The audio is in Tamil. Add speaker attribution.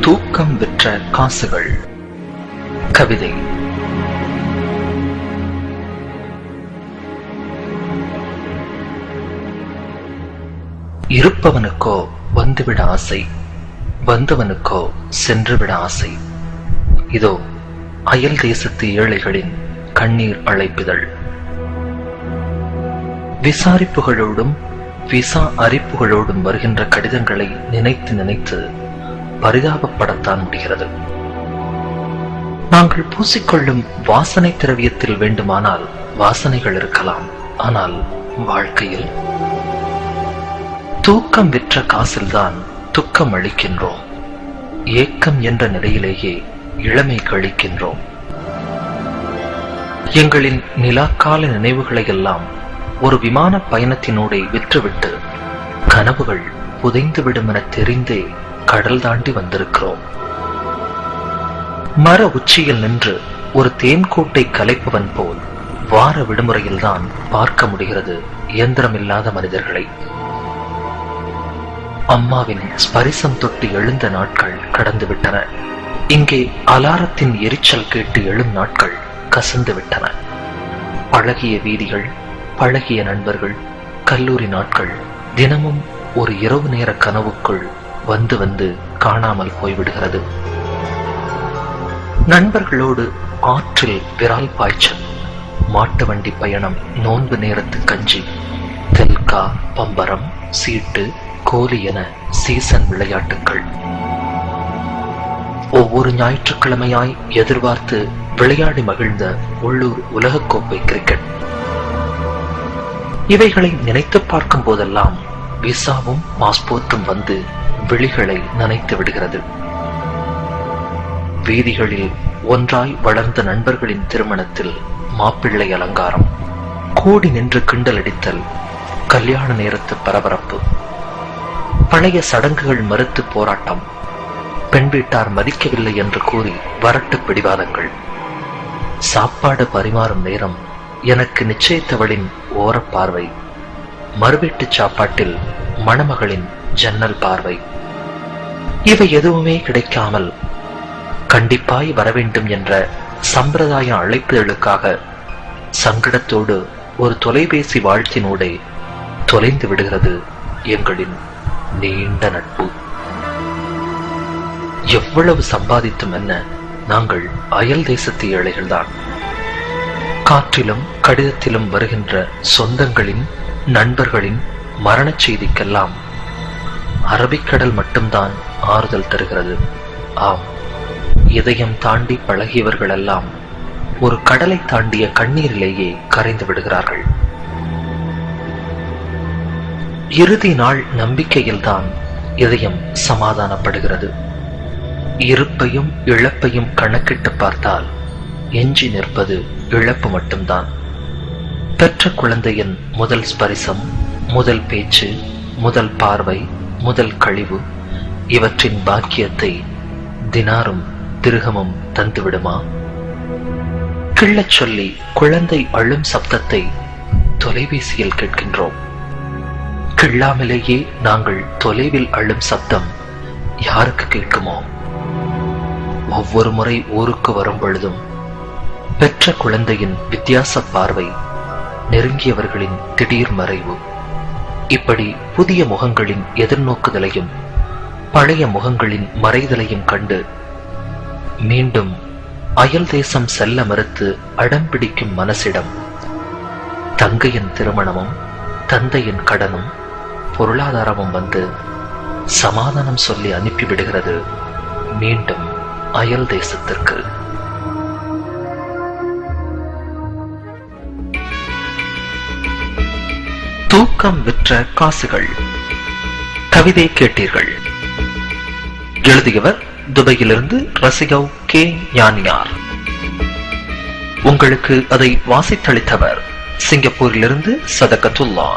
Speaker 1: தூக்கம் விற்ற காசுகள். கவிதை. இருப்பவனுக்கோ வந்துவிட ஆசை, வந்தவனுக்கோ சென்றுவிட ஆசை. இதோ அயல் தேசத்து ஏழைகளின் கண்ணீர் அழைப்புதல். விசாரிப்புகளோடும் விசா அரிப்புகளோடும் வருகின்ற கடிதங்களை நினைத்து நினைத்து பரிதாபப்படத்தான் முடிகிறது. நாங்கள் பூசிக்கொள்ளும் வாசனை திரவியத்தில் வேண்டுமானால் வாசனைகள் இருக்கலாம், ஆனால் வாழ்க்கையில் தூக்கம் விற்ற காசில்தான் துக்கம் அளிக்கின்றோம். ஏக்கம் என்ற நிலையிலேயே இளமை கழிக்கின்றோம். எங்களின் நிலாக்கால நினைவுகளை எல்லாம் ஒரு விமான பயணத்தினூடே விற்றுவிட்டு கனவுகள் புதைந்துவிடும் என தெரிந்தே கடல் தாண்டி வந்திருக்கிறோம். மர உச்சியில் நின்று ஒரு தேன்கூட்டை கலைப்பவன் போல் வார விடுமுறையில்தான் பார்க்க முடிகிறது இயந்திரமில்லாத மனிதர்களை. அம்மாவின் ஸ்பரிசம் தொட்டு எழுந்த நாட்கள் கடந்துவிட்டன. இங்கே அலாரத்தின் எரிச்சல் கேட்டு எழும் நாட்கள் கசந்து விட்டன. பழகிய வீதிகள், பழகிய நண்பர்கள், கல்லூரி நாட்கள் தினமும் ஒரு இரவு நேர கனவுக்குள் வந்து வந்து காணாமல் போய்விடுகிறது. நண்பர்களோடு ஆற்றில் விரால் பாய்ச்சல், மாட்டு வண்டி பயணம், நோன்பு நேரத்து கஞ்சி, தெல்கா, பம்பரம், சீட்டு, கோலி என சீசன் விளையாட்டுக்கள். ஒவ்வொரு ஞாயிற்றுக்கிழமையாய் எதிர்பார்த்து விளையாடி மகிழ்ந்த உள்ளூர் உலகக்கோப்பை கிரிக்கெட். இவைகளை நினைத்து பார்க்கும் போதெல்லாம் விசாவும் பாஸ்போர்ட்டும் வந்து விழிகளை நனைத்து விடுகிறது. வீதிகளில் ஒன்றாய் வளர்ந்த நண்பர்களின் திருமணத்தில் மாப்பிள்ளை அலங்காரம், கூடி நின்று கிண்டல் அடித்தல், கல்யாண நேரத்து பரபரப்பு, பழைய சடங்குகள் மறுத்து போராட்டம், பெண் வீட்டார் மதிக்கவில்லை என்று கூறி வரட்டு பிடிவாதங்கள், சாப்பாடு பரிமாறும் நேரம் எனக்கு நிச்சயித்தவளின் ஓரப்பார்வை, மறுவீட்டு சாப்பாட்டில் மணமகளின் ஜன்னல் பார்வை. இவை எதுவுமே கிடைக்காமல் கண்டிப்பாய் வரவேண்டும் என்ற சம்பிரதாய அழைப்புதலுக்காக சங்கடத்தோடு ஒரு தொலைபேசி வாழ்த்தினூடே தொலைந்து விடுகிறது எங்களின் நீண்ட நட்பு. எவ்வளவு சம்பாதித்தும் என்ன, நாங்கள் அயல் தேசத்து ஏழைகள்தான். காற்றிலும் கடிதத்திலும் வருகின்ற சொந்தங்களின், நண்பர்களின் மரணச் செய்திக்கெல்லாம் அரபிக்கடல் மட்டும்தான் ஆறுதல் தருகிறது. ஆம், இதயம் தாண்டி பழகியவர்களெல்லாம் ஒரு கடலை தாண்டிய கண்ணீரிலேயே கரைந்து விடுகிறார்கள். இறுதி நாள் நம்பிக்கையில்தான் இதயம் சமாதானப்படுகிறது. இருப்பையும் இழப்பையும் கணக்கிட்டு பார்த்தால் எஞ்சி நிற்பது இழப்பு மட்டும்தான். பெற்ற குழந்தையின் முதல் ஸ்பரிசம், முதல் பேச்சு, முதல் பார்வை, முதல் கழிவு, இவற்றின் பாக்கியத்தை தினாரும் திருகமும் தந்துவிடுமா? கிள்ளச் சொல்லி குழந்தை அழும் சப்தத்தை தொலைபேசியில் கேட்கின்றோம். கிள்ளாமலேயே நாங்கள் தொலைவில் அழும் சப்தம் யாருக்கு கேட்குமோ? ஒவ்வொரு முறை ஊருக்கு வரும் பொழுதும் பெற்ற குழந்தையின் வித்தியாச பார்வை, நெருங்கியவர்களின் திடீர் மறைவு, இப்படி புதிய முகங்களின் எதிர்நோக்குதலையும் பழைய முகங்களின் மறைதலையும் கண்டு மீண்டும் அயல் தேசம் செல்ல மறுத்து அடம்பிடிக்கும் மனசிடம் தங்கையின் திருமணமும் தந்தையின் கடனும் பொருளாதாரமும் வந்து சமாதானம் சொல்லி அனுப்பிவிடுகிறது மீண்டும் அயல் தேசத்திற்கு. தூக்கம் விற்ற காசுகள். கவிதை கேட்டீர்கள். எழுதியவர் துபாயிலிருந்து ரசிகவ் கே ஞானியார். உங்களுக்கு அதை வாசித்தளித்தவர் சிங்கப்பூரிலிருந்து சதகத்துல்லா.